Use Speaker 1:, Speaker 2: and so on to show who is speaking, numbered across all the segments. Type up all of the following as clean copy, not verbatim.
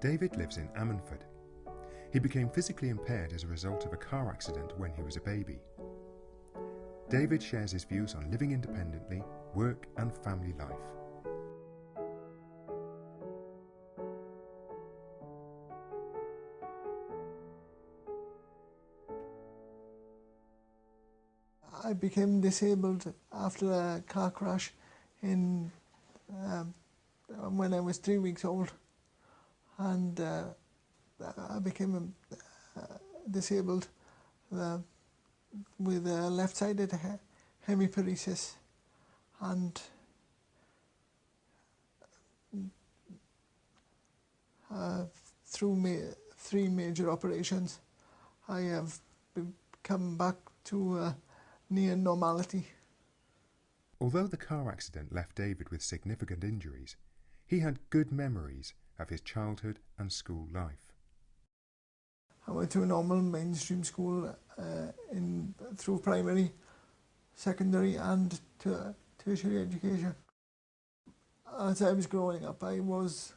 Speaker 1: David lives in Ammanford. He became physically impaired as a result of a car accident when he was a baby. David shares his views on living independently, work and family life.
Speaker 2: I became disabled after a car crash in when I was 3 weeks old, and I became disabled with left-sided hemiparesis, and through 3 major operations, I have come back to near normality.
Speaker 1: Although the car accident left David with significant injuries, he had good memories of his childhood and school life.
Speaker 2: I went to a normal mainstream school through primary, secondary and tertiary education. As I was growing up, I was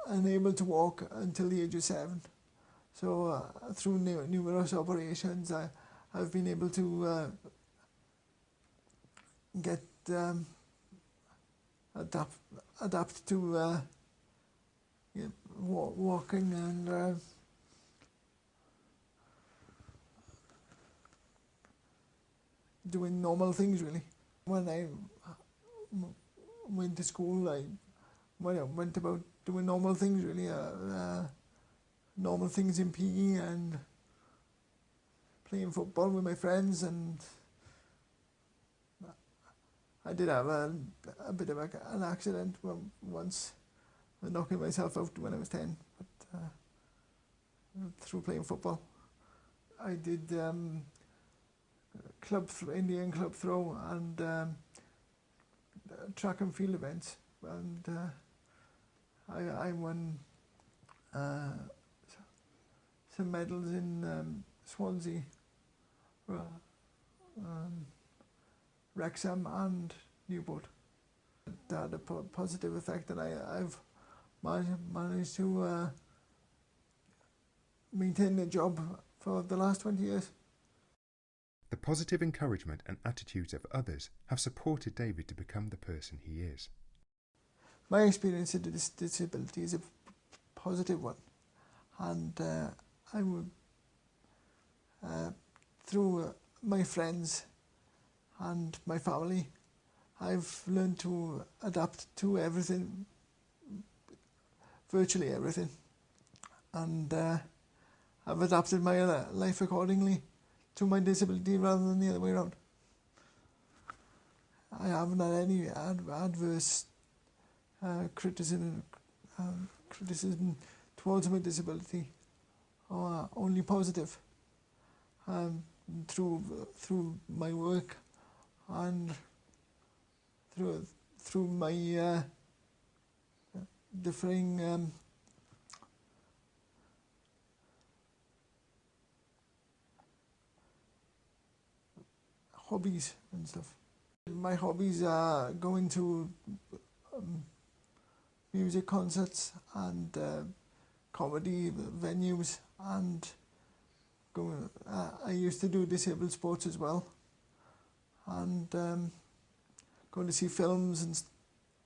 Speaker 2: unable to walk until the age of 7. So through numerous operations, I've been able to get adapt to walking and doing normal things, really. When I went to school, I went about doing normal things, really. Normal things in PE and playing football with my friends, and I did have a bit of an accident once, knocking myself out when I was 10, but through playing football. I did Indian club throw and track and field events, and I won some medals in Swansea, Wrexham and Newport. It had a positive effect, and I've managed to maintain a job for the last 20 years.
Speaker 1: The positive encouragement and attitudes of others have supported David to become the person he is.
Speaker 2: My experience of this disability is a positive one, and I would, through my friends and my family, I've learned to adapt to everything, virtually everything, and I've adapted my life accordingly to my disability rather than the other way around. I haven't had any adverse criticism towards my disability, or only positive, through my work and through my differing hobbies and stuff. My hobbies are going to music concerts and comedy venues, and I used to do disabled sports as well, and going to see films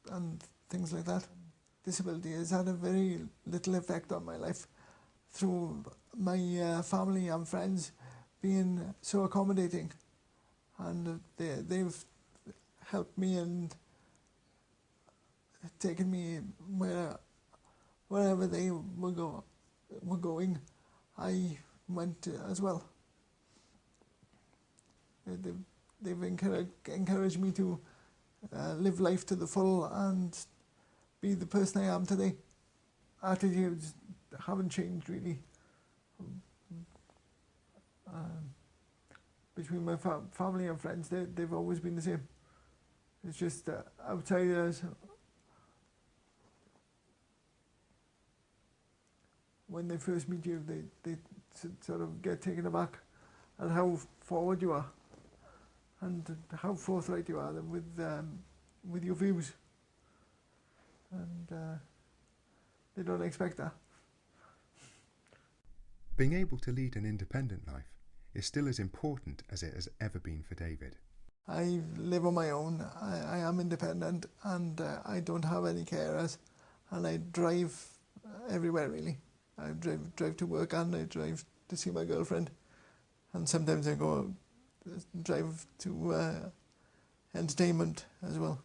Speaker 2: and things like that. Disability has had a very little effect on my life, through my family and friends being so accommodating, and they've helped me and taken me wherever they were going, I went as well. They've encouraged me to live life to the full and be the person I am today. Attitudes haven't changed really. Between my family and friends, they've always been the same. It's just outsiders, when they first meet you, they sort of get taken aback at how forward you are and how forthright you are with your views. And they don't expect that.
Speaker 1: Being able to lead an independent life is still as important as it has ever been for David.
Speaker 2: I live on my own. I am independent, and I don't have any carers, and I drive everywhere really. I drive to work, and I drive to see my girlfriend, and sometimes I go drive to entertainment as well.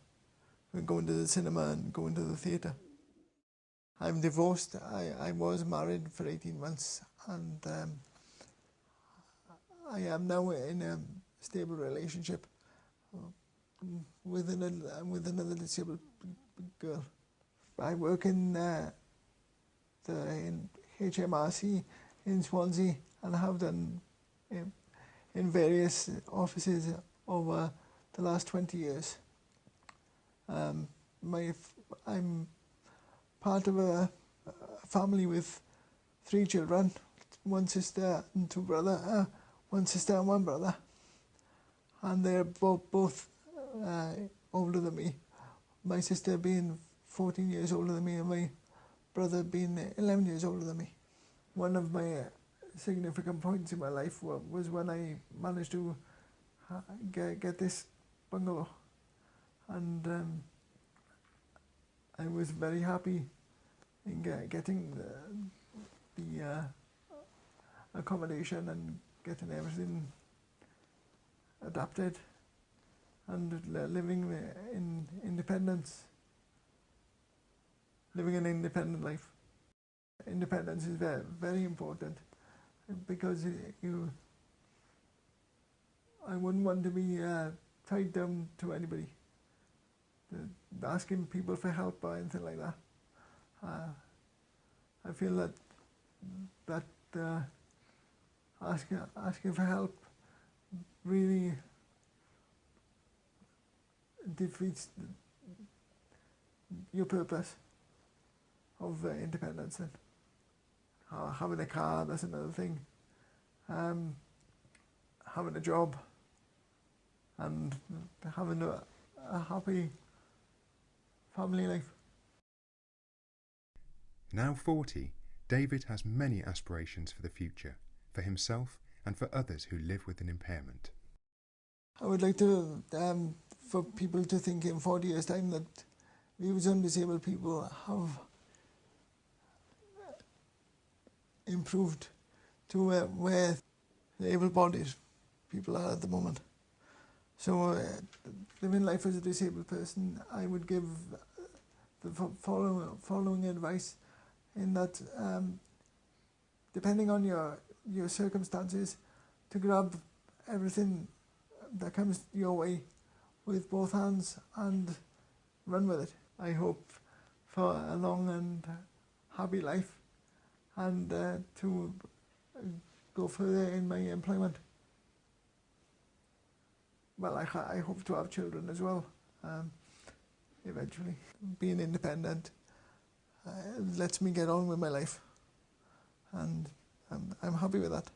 Speaker 2: We're going to the cinema and going to the theatre. I'm divorced. I was married for 18 months, and I am now in a stable relationship with another disabled girl. I work in HMRC in Swansea, and have done in various offices over the last 20 years. I'm part of a family with 3 children, 1 sister and 2 brothers, 1 sister and 1 brother, and they're both older than me. My sister being 14 years older than me, and my brother being 11 years older than me. One of my significant points in my life was when I managed to get this bungalow, and I was very happy in getting the accommodation and getting everything adapted, and living in independence, living an independent life. Independence is very, very important, because I wouldn't want to be tied down to anybody, asking people for help or anything like that. I feel that asking for help really defeats your purpose of independence. Then having a car, that's another thing. Having a job, and having a happy family life.
Speaker 1: Now 40, David has many aspirations for the future, for himself and for others who live with an impairment.
Speaker 2: I would like to, for people to think in 40 years' time that we as disabled people have improved to where the able-bodied people are at the moment. So living life as a disabled person, I would give the following advice, in that depending on your circumstances, to grab everything that comes your way with both hands and run with it. I hope for a long and happy life, and to go further in my employment. Well, I hope to have children as well, eventually. Being independent lets me get on with my life, and I'm happy with that.